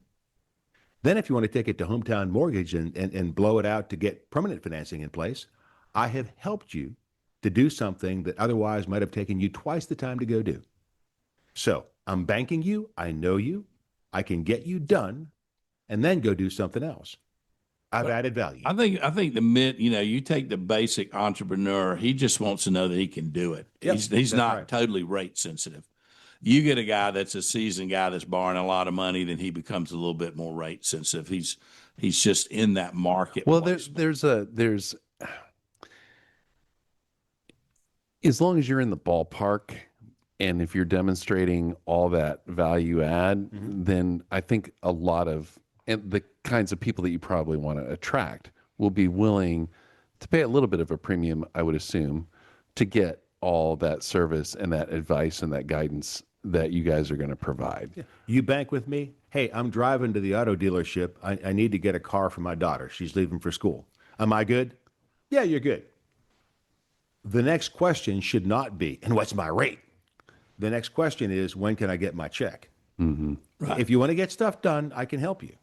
Then if you want to take it to Hometown Mortgage and blow it out to get permanent financing in place, I have helped you to do something that otherwise might have taken you twice the time to go do. So I'm banking you. I know you. I can get you done and then go do something else. I've added value. I think you take the basic entrepreneur, he just wants to know that he can do it. Yep, He's that's not right. totally rate sensitive. You get a guy that's a seasoned guy that's borrowing a lot of money, then he becomes a little bit more rate sensitive. He's just in that market. Well, there's as long as you're in the ballpark and if you're demonstrating all that value add, then I think a lot of and the kinds of people that you probably want to attract will be willing to pay a little bit of a premium, I would assume, to get all that service and that advice and that guidance that you guys are going to provide. Yeah. You bank with me? Hey, I'm driving to the auto dealership. I need to get a car for my daughter. She's leaving for school. Am I good? Yeah, you're good. The next question should not be, and what's my rate? The next question is, when can I get my check? Right. If you want to get stuff done, I can help you.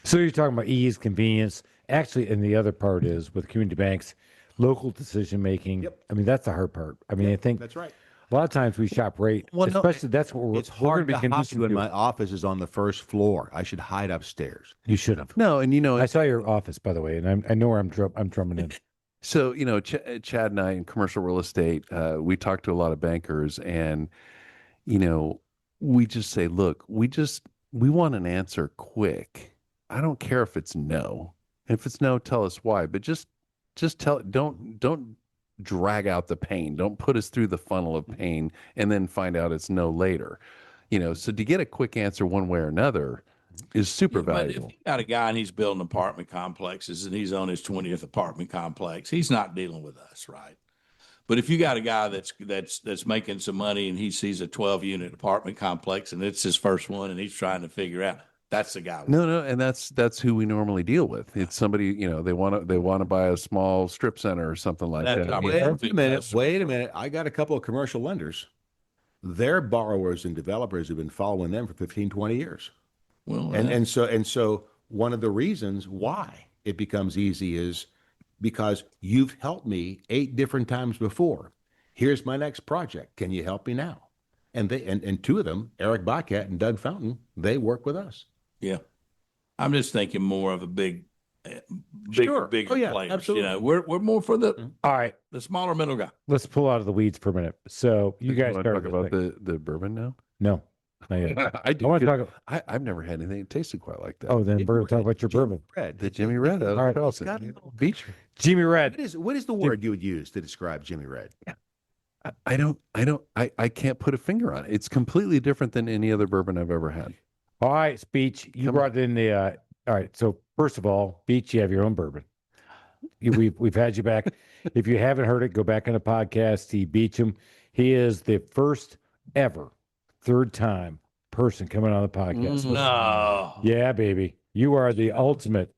So you're talking about ease, convenience. Actually, and the other part is with community banks, local decision making. Yep. I mean, that's the hard part. I mean, I think That's right. a lot of times we shop rate, Well, no, especially that's what It's we're hard going to to be hop conditioned you when to. my office is on the first floor. I should hide upstairs. You should have. No, and I saw your office, by the way, and I know where I'm drumming in. so Chad and I in commercial real estate, we talk to a lot of bankers, and we just say, look, we want an answer quick. I don't care if it's no. If it's no, tell us why. But just tell it. Don't drag out the pain. Don't put us through the funnel of pain and then find out it's no later. So to get a quick answer one way or another is super But valuable. if you got a guy and he's building apartment complexes and he's on his 20th apartment complex, he's not dealing with us, right? But if you got a guy that's making some money and he sees a 12-unit apartment complex and it's his first one and he's trying to figure out, that's the guy. No, and that's who we normally deal with. It's somebody, they want to buy a small strip center or something like That's that. our Wait a perfect minute. customer. Wait a minute. I got a couple of commercial lenders. Their borrowers and developers have been following them for 15, 20 years. Well, And so one of the reasons why it becomes easy is because you've helped me 8 different times before. Here's my next project. Can you help me now? And they and two of them, Eric Bycat and Doug Fountain, they work with us. yeah. I'm just thinking more of a bigger Sure. bigger Oh, yeah, players. absolutely. We're more for the All right, smaller middle guy. let's pull out of the weeds for a minute. So you guys want to started talk this about thing. the bourbon now? No, not yet. I do. I want to 'cause talk. I've never had anything that tasted quite like that. Oh, then we're going to talk about your bourbon. Red. The Jimmy Red. All right. It's got a little- Beecham. Jimmy Red. What is the word you would use to describe Jimmy Red? I can't put a finger on it. It's completely different than any other bourbon I've ever had. All right, Speech. You Come brought in the. All right. So first of all, Beach, you have your own bourbon. We've had you back. If you haven't heard it, go back on the podcast. See Beecham. He is the first ever, third time person coming on the podcast. No. Yeah, baby. You are the ultimate.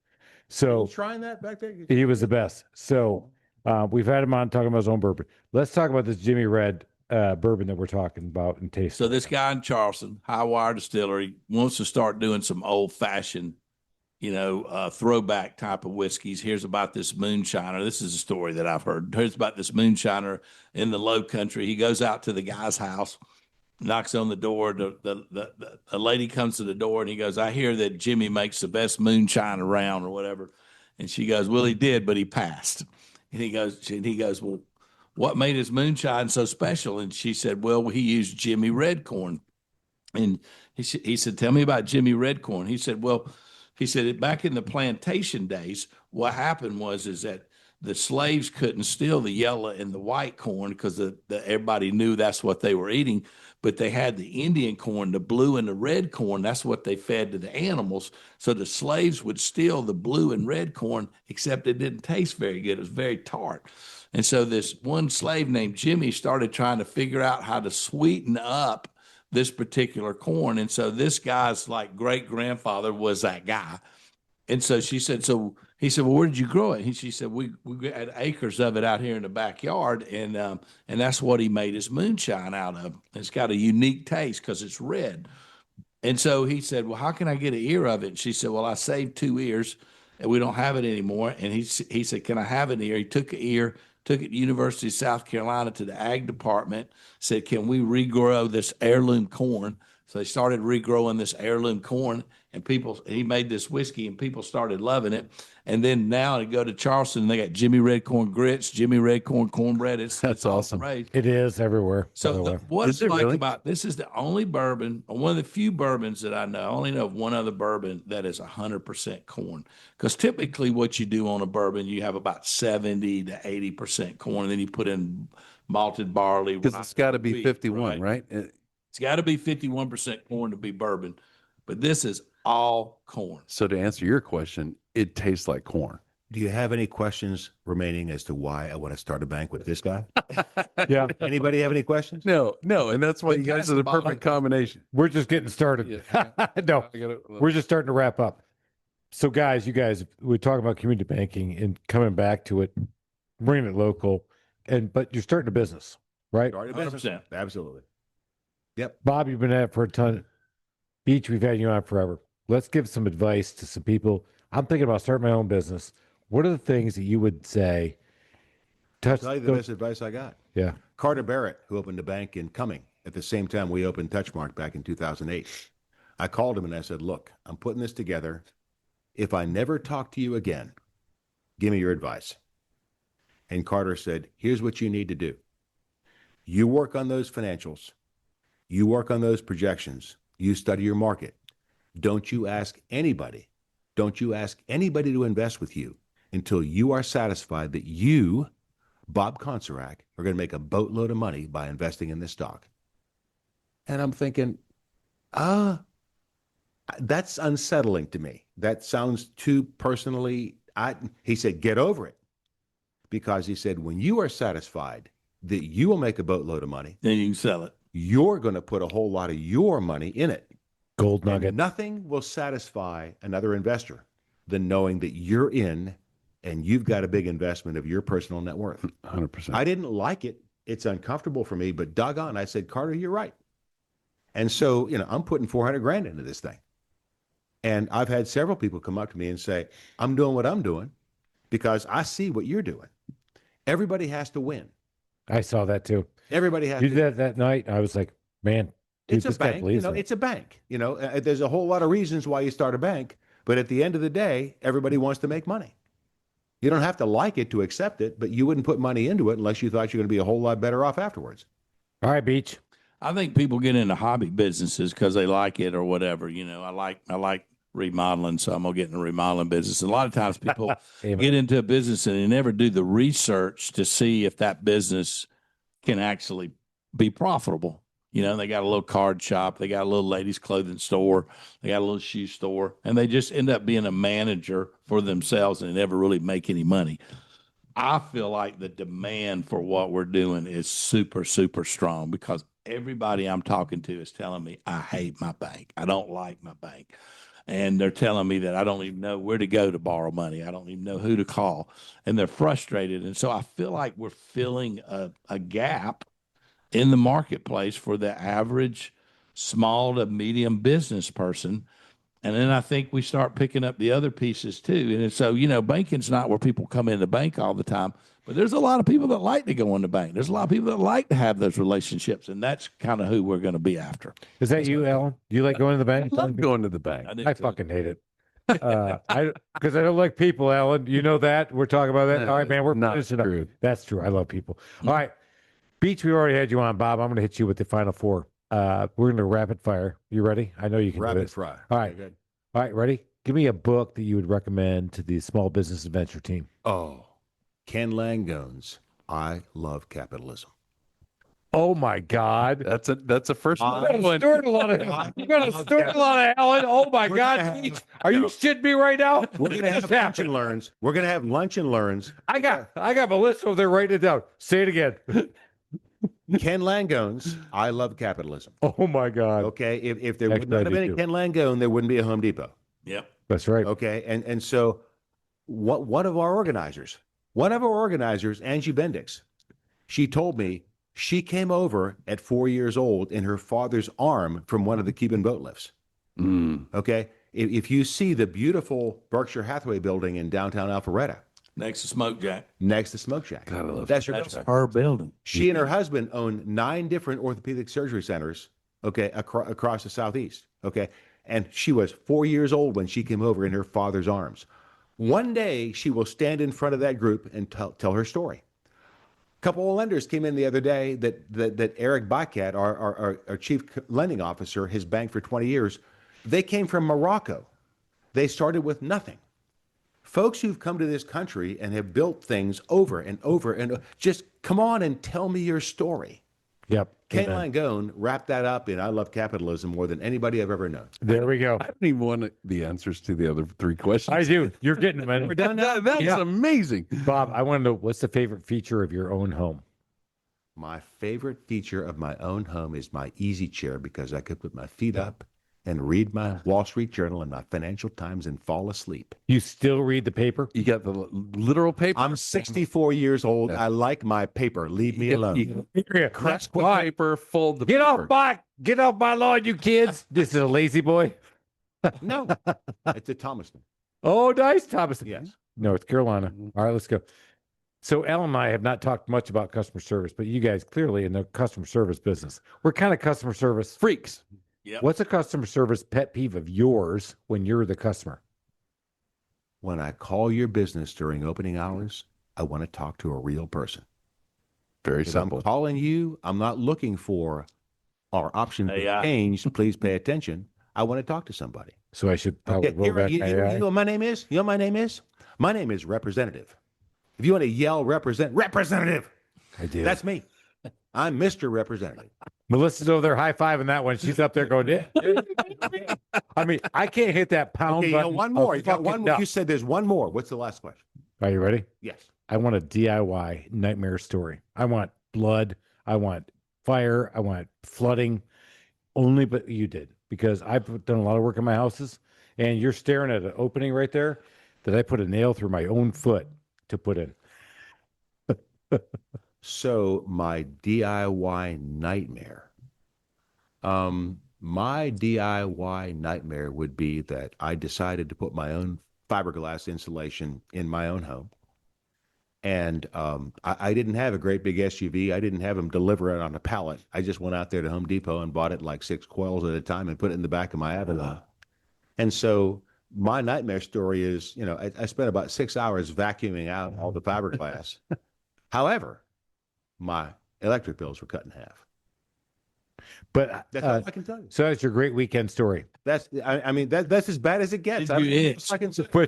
So Trying that back there? he was the best. So we've had him on talking about his own bourbon. Let's talk about this Jimmy Red bourbon that we're talking about and tasting. So this guy in Charleston, High Wire Distillery, wants to start doing some old fashioned, throwback type of whiskeys. Here's about this moonshiner. This is a story that I've heard. Here's about this moonshiner in the Low Country. He goes out to the guy's house, knocks on the door. The lady comes to the door and he goes, "I hear that Jimmy makes the best moonshine around," or whatever. And she goes, "Well, he did, but he passed." And he goes, "Well, what made his moonshine so special?" And she said, "Well, he used Jimmy Red corn." And he said, "Tell me about Jimmy Red corn." He said, "Well," he said, "back in the plantation days, what happened is that the slaves couldn't steal the yellow and the white corn because everybody knew that's what they were eating. But they had the Indian corn, the blue and the red corn. That's what they fed to the animals. So the slaves would steal the blue and red corn, except it didn't taste very good. It was very tart. And so this one slave named Jimmy started trying to figure out how to sweeten up this particular corn. And so this guy's like great grandfather was that guy. And so he said, "Well, where did you grow it?" She said, we had acres of it out here in the backyard. And that's what he made his moonshine out of. It's got a unique taste because it's red. And so he said, "Well, how can I get an ear of it?" And she said, "Well, I saved 2 ears and we don't have it anymore." And he said, "Can I have an ear?" He took an ear, took it to University of South Carolina to the ag department, said, "Can we regrow this heirloom corn?" So they started regrowing this heirloom corn, and he made this whiskey and people started loving it. And then now to go to Charleston, they got Jimmy Red corn grits, Jimmy Red corn cornbread. That's all awesome. the rage. It is everywhere. by the So way. what Is I it like really? about this is the only bourbon, or one of the few bourbons that I know. I only know of one other bourbon that is 100% corn. Because typically, what you do on a bourbon, you have about 70 to 80% corn, and then you put in malted barley. Because it's got to be wheat, 51, right? It's got to be 51% corn to be bourbon, but this is all corn. So to answer your question, it tastes like corn. Do you have any questions remaining as to why I want to start a bank with this guy? Yeah, Anybody have any questions? No, and that's why you guys are the perfect combination. we're just getting started. No, we're just starting to wrap up. So, guys, you guys, we're talking about community banking and coming back to it, bringing it local, but you're starting a business, right? Start a business. 100%. Absolutely. Yep. Bob, you've been at it for a ton. Beach, we've had you on forever. Let's give some advice to some people. I'm thinking about starting my own business. What are the things that you would say? I'll tell you the best advice I got. Yeah. Carter Barrett, who opened a bank in Cumming at the same time we opened Touchmark back in 2008. I called him and I said, "Look, I'm putting this together. If I never talk to you again, give me your advice." And Carter said, "Here's what you need to do. You work on those financials. You work on those projections. You study your market. Don't you ask anybody to invest with you until you are satisfied that you, Bob Koncerak, are going to make a boatload of money by investing in this stock." And I'm thinking, that's unsettling to me. That sounds too personally. He said, "Get over it." Because he said, when you are satisfied that you will make a boatload of money. Then you can sell it. You're going to put a whole lot of your money in it. Gold And nugget. nothing will satisfy another investor than knowing that you're in and you've got a big investment of your personal net worth. 100%. I didn't like it. It's uncomfortable for me, but doggone, I said, Carter, you're right. And so, I'm putting 400 grand into this thing. And I've had several people come up to me and say, I'm doing what I'm doing because I see what you're doing. Everybody has to win. I saw that too. Everybody has You to. did that night. I was like, man, dude, It's a this guy bank. believes it. It's a bank. There's a whole lot of reasons why you start a bank, but at the end of the day, everybody wants to make money. You don't have to like it to accept it, but you wouldn't put money into it unless you thought you're going to be a whole lot better off afterwards. All right, Beach. I think people get into hobby businesses because they like it or whatever. I like remodeling, so I'm gonna get in the remodeling business. A lot of times people Amen. get into a business and they never do the research to see if that business can actually be profitable. They got a little card shop, they got a little ladies' clothing store, they got a little shoe store, and they just end up being a manager for themselves and they never really make any money. I feel like the demand for what we're doing is super, super strong because everybody I'm talking to is telling me, I hate my bank. I don't like my bank. And they're telling me that I don't even know where to go to borrow money. I don't even know who to call. And they're frustrated. And so I feel like we're filling a gap in the marketplace for the average small to medium business person. And then I think we start picking up the other pieces too. And so, banking's not where people come in the bank all the time, but there's a lot of people that like to go in the bank. There's a lot of people that like to have those relationships. And that's kind of who we're going to be after. Is that you, Alan? Do you like going to the bank? I love going to the bank. I fucking hate it. Because I don't like people, Alan. You know that. We're talking about that. All right, man. We're Not finishing up. true. That's true. I love people. All right. Beach, we already had you on, Bob. I'm going to hit you with the final four. We're going to rapid fire. You ready? I know you can do Rapid this. fry. All right. Okay, good. All right, ready? Give me a book that you would recommend to the small business adventure team. Oh, Ken Langone's I Love Capitalism. Oh my God. That's a first You're one. gonna start a lot of Alan. Oh my God. Beach. Are you shitting me right now? We're going to have lunch and learns. We're going to have lunch and learns. I got my list over there writing it down. Say it again. Ken Langone's I Love Capitalism. Oh my God. Okay, if there would Actually, not I have do been a too. Ken Langone, there wouldn't be a Home Depot. Yep. That's right. Okay, and so one of our organizers, Angie Bendix, she told me she came over at 4 years old in her father's arm from one of the Cuban boat lifts. Mm. Okay, if you see the beautiful Berkshire Hathaway building in downtown Alpharetta, Next to Smoke Jack. next to Smoke Shack, God, I love that's her That's building. her building. She and her husband own 9 different orthopedic surgery centers, okay, across the Southeast, okay? And she was 4 years old when she came over in her father's arms. One day, she will stand in front of that group and tell her story. A couple of lenders came in the other day that Eric Bakat, our chief lending officer, has banked for 20 years. They came from Morocco. They started with nothing. Folks who've come to this country and have built things over and over and just come on and tell me your story. Yep. Ken Amen. Langone wrapped that up in I Love Capitalism more than anybody I've ever known. There we go. I don't even want the answers to the other 3 questions. I do. You're getting them, man. We're done now? That's Yeah. amazing. Bob, I want to know what's the favorite feature of your own home? My favorite feature of my own home is my easy chair because I could put my feet up and read my Wall Street Journal and my Financial Times and fall asleep. You still read the paper? You got the literal paper. I'm 64 years old. Yeah. I like my paper. Leave me You- alone. you crack the All right. paper, fold the Get paper. off my lawn, you kids. This is a lazy boy. No, it's a Thomaston. Oh, nice, Thomas. Yes. North Carolina. All right, let's go. So Ellen and I have not talked much about customer service, but you guys clearly in the customer service business. We're kind of customer service freaks. Yep. What's a customer service pet peeve of yours when you're the customer? When I call your business during opening hours, I want to talk to a real person. Very If I'm simple. calling you, I'm not looking for our options AI. changed. Please pay attention. I want to talk to somebody. So I should probably Okay, roll here, back you AI. know what my name is? You know what my name is? My name is Representative. If you want to yell Representative, I do. that's me. I'm Mr. Representative. Melissa's over there high-fiving that one. She's up there going, yeah. I mean, I can't hit that pound Okay, button. one more. of You got fucking one more. enough. You said there's one more. What's the last question? Are you ready? Yes. I want a DIY nightmare story. I want blood. I want fire. I want flooding. Only, but you did, because I've done a lot of work in my houses, and you're staring at an opening right there that I put a nail through my own foot to put in. So my DIY nightmare. My DIY nightmare would be that I decided to put my own fiberglass insulation in my own home. And I didn't have a great big SUV. I didn't have them deliver it on a pallet. I just went out there to Home Depot and bought it like 6 coils at a time and put it in the back of my Avalon. And so my nightmare story is, I spent about 6 hours vacuuming out all the fiberglass. However, my electric bills were cut in half. But That's all I can tell you. so that's your great weekend story. That's as bad as it gets. Did you itch?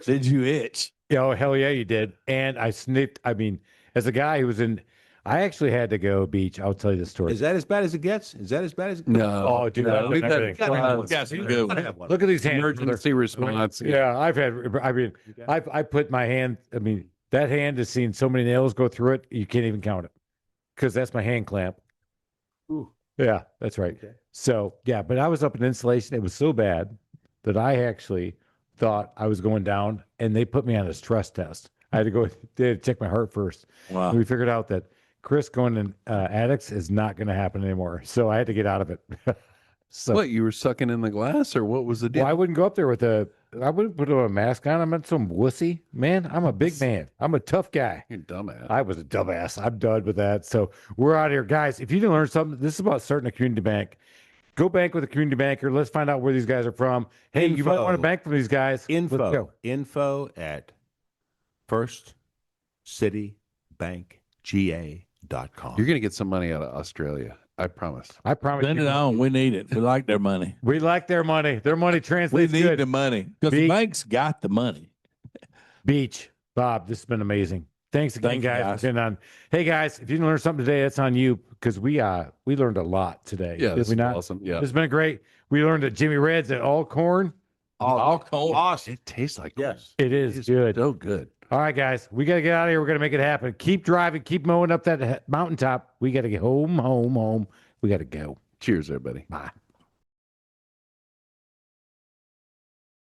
Did you itch? Oh, hell yeah, you did. And I snipped. I mean, as a guy who was in, I actually had to go beach. I'll tell you the story. Is that as bad as it gets? Is that as bad as it gets? No. Oh, dude, no, I've we've done had everything. Got some good ones. Have one. Look at these hands. emergency response. Yeah, I've had. I mean, I put my hand. I mean, that hand has seen so many nails go through it. You can't even count it, because that's my hand clamp. Ooh. Yeah, that's right. Okay. So yeah, but I was up in insulation. It was so bad that I actually thought I was going down, and they put me on this trust test. I had to go. They had to check my heart first. Wow. And we figured out that Chris going in addicts is not going to happen anymore. So I had to get out of it. So What, you were sucking in the glass, or what was the deal? well, I wouldn't go up there with I wouldn't put a mask on. I'm not some wussy man. I'm a big man. I'm a tough guy. You dumbass. I was a dumbass. I'm done with that. So we're out here, guys. If you didn't learn something, this is about starting a community bank. Go bank with a community banker. Let's find out where these guys are from. Hey, you might want to Info. bank from these guys. Let's go. Info at firstcitybankga.com. You're going to get some money out of Australia. I promise. I promise. Send you. it on. We need it. We like their money. We like their money. Their money We translates need good. the money because the Beach. bank's got the money. Beach, Bob, this has been amazing. Thanks again, Thank you, guys, guys. for getting on. Hey, guys, if you didn't learn something today, that's on you, because we learned a lot today. Yeah, Did this we is not? awesome. Yeah. This has been great. We learned that Jimmy Red's at all corn. All corn. Awesome. It tastes like Yes. It is It's good. so good. All right, guys, we got to get out of here. We're going to make it happen. Keep driving. Keep mowing up that mountaintop. We got to get home. We got to go. Cheers, everybody. Bye.